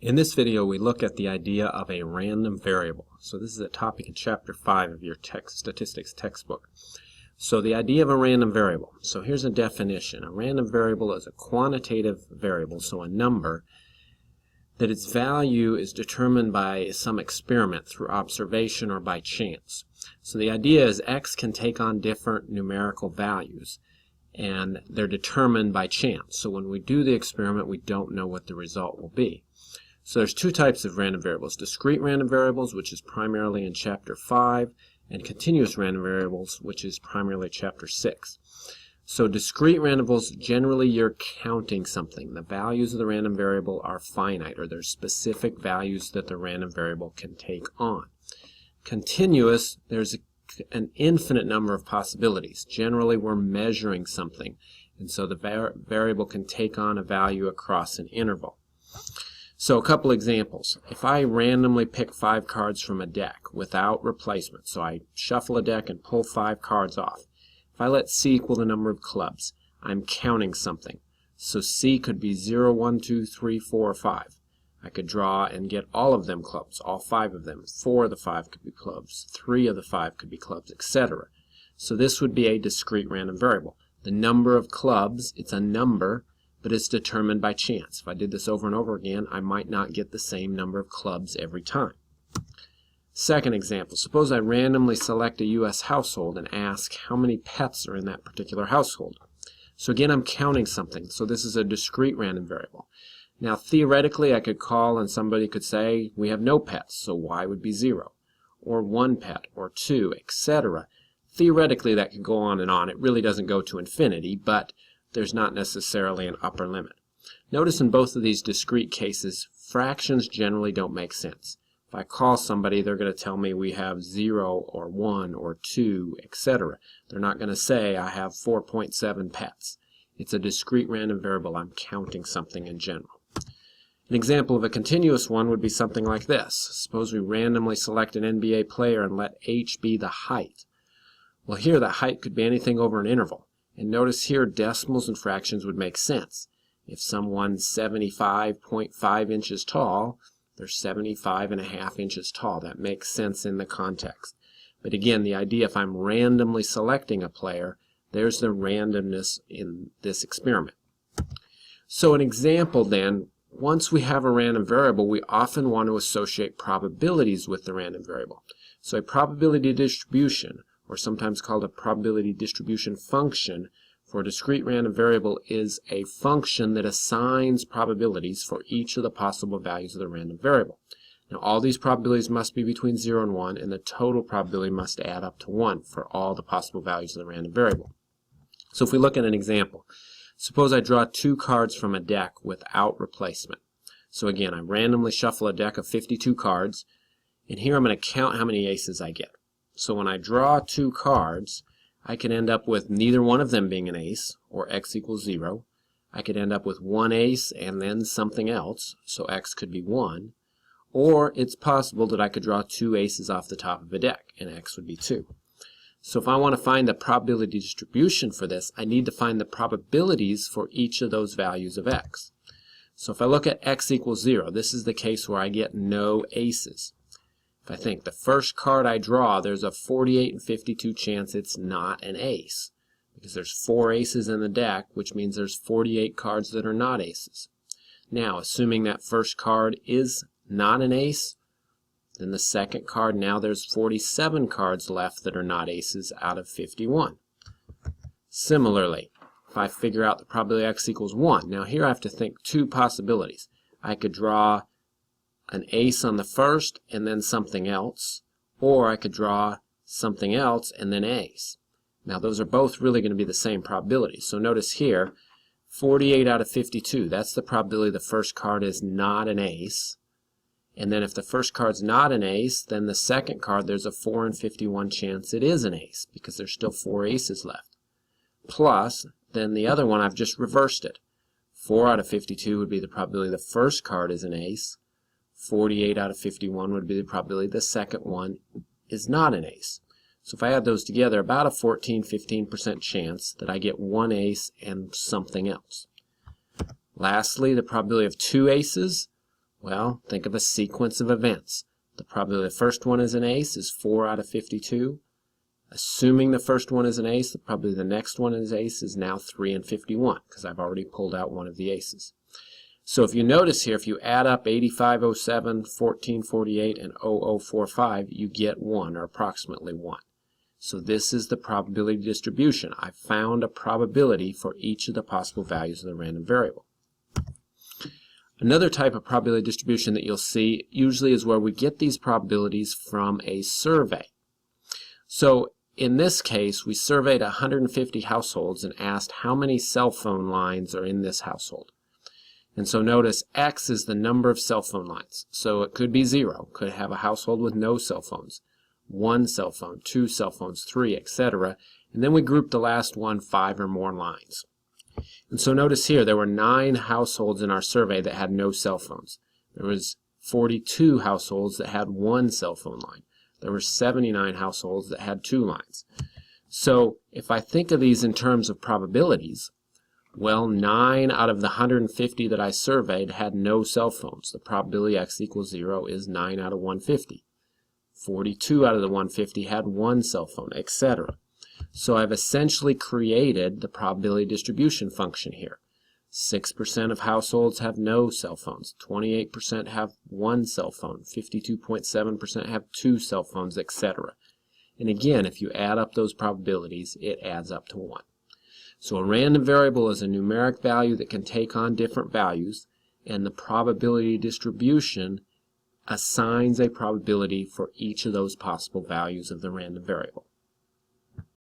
In this video, we look at the idea of a random variable. So this is a topic in Chapter 5 of your statistics textbook. So the idea of a random variable. So here's a definition. A random variable is a quantitative variable, so a number, that its value is determined by some experiment through observation or by chance. So the idea is x can take on different numerical values, and they're determined by chance. So when we do the experiment, we don't know what the result will be. So there's two types of random variables: discrete random variables, which is primarily in Chapter 5, and continuous random variables, which is primarily Chapter 6. So discrete random variables, generally you're counting something. The values of the random variable are finite, or there's specific values that the random variable can take on. Continuous, there's an infinite number of possibilities. Generally we're measuring something, and so the variable can take on a value across an interval. So a couple examples. If I randomly pick 5 cards from a deck without replacement, so I shuffle a deck and pull 5 cards off. If I let C equal the number of clubs, I'm counting something. So C could be 0, 1, 2, 3, 4, or 5. I could draw and get all of them clubs, all 5 of them. 4 of the 5 could be clubs, 3 of the 5 could be clubs, etc. So this would be a discrete random variable. The number of clubs, it's a number, but it's determined by chance. If I did this over and over again, I might not get the same number of clubs every time. Second example, suppose I randomly select a U.S. household and ask how many pets are in that particular household. So again, I'm counting something. So this is a discrete random variable. Now theoretically, I could call and somebody could say, we have no pets, so y would be 0, or 1 pet, or 2, etc. Theoretically, that could go on and on. It really doesn't go to infinity, but there's not necessarily an upper limit. Notice in both of these discrete cases, fractions generally don't make sense. If I call somebody, they're going to tell me we have 0 or 1 or 2, etc. They're not going to say I have 4.7 pets. It's a discrete random variable. I'm counting something in general. An example of a continuous one would be something like this. Suppose we randomly select an NBA player and let h be the height. Well, here the height could be anything over an interval. And notice here decimals and fractions would make sense. If someone's 75.5 inches tall, they're 75.5 inches tall. That makes sense in the context. But again, the idea, if I'm randomly selecting a player, there's the randomness in this experiment. So an example then, once we have a random variable, we often want to associate probabilities with the random variable. So a probability distribution, or sometimes called a probability distribution function, for a discrete random variable is a function that assigns probabilities for each of the possible values of the random variable. Now all these probabilities must be between 0 and 1, and the total probability must add up to 1 for all the possible values of the random variable. So if we look at an example, suppose I draw 2 cards from a deck without replacement. So again, I randomly shuffle a deck of 52 cards, and here I'm going to count how many aces I get. So when I draw 2 cards, I could end up with neither one of them being an ace, or x equals 0. I could end up with 1 ace and then something else, so x could be 1. Or it's possible that I could draw 2 aces off the top of a deck, and x would be 2. So if I want to find the probability distribution for this, I need to find the probabilities for each of those values of x. So if I look at x equals 0, this is the case where I get no aces. If I think the first card I draw, there's a 48 and 52 chance it's not an ace, because there's 4 aces in the deck, which means there's 48 cards that are not aces. Now, assuming that first card is not an ace, then the second card, now there's 47 cards left that are not aces out of 51. Similarly, if I figure out the probability x equals 1, now here I have to think 2 possibilities. I could draw an ace on the first and then something else, or I could draw something else and then ace. Now those are both really going to be the same probability. So notice here, 48 out of 52, that's the probability the first card is not an ace. And then if the first card's not an ace, then the second card, there's a 4 in 51 chance it is an ace, because there's still 4 aces left. Plus, then the other one, I've just reversed it. 4 out of 52 would be the probability the first card is an ace. 48 out of 51 would be the probability the second one is not an ace. So if I add those together, about a 14-15% chance that I get 1 ace and something else. Lastly, the probability of 2 aces. Well, think of a sequence of events. The probability the first one is an ace is 4 out of 52. Assuming the first one is an ace, the probability the next one is ace is now 3 in 51, because I've already pulled out one of the aces. So if you notice here, if you add up 8507, 1448, and 0045, you get 1, or approximately 1. So this is the probability distribution. I found a probability for each of the possible values of the random variable. Another type of probability distribution that you'll see usually is where we get these probabilities from a survey. So in this case, we surveyed 150 households and asked how many cell phone lines are in this household. And so notice X is the number of cell phone lines. So it could be 0, could have a household with no cell phones, 1 cell phone, 2 cell phones, 3, etc. And then we grouped the last one 5 or more lines. And so notice here there were 9 households in our survey that had no cell phones. There was 42 households that had 1 cell phone line. There were 79 households that had 2 lines. So if I think of these in terms of probabilities, well, 9 out of the 150 that I surveyed had no cell phones. The probability X equals 0 is 9 out of 150. 42 out of the 150 had 1 cell phone, etc. So I've essentially created the probability distribution function here. 6% of households have no cell phones, 28% have 1 cell phone, 52.7% have 2 cell phones, etc. And again, if you add up those probabilities, it adds up to 1. So a random variable is a numeric value that can take on different values, and the probability distribution assigns a probability for each of those possible values of the random variable.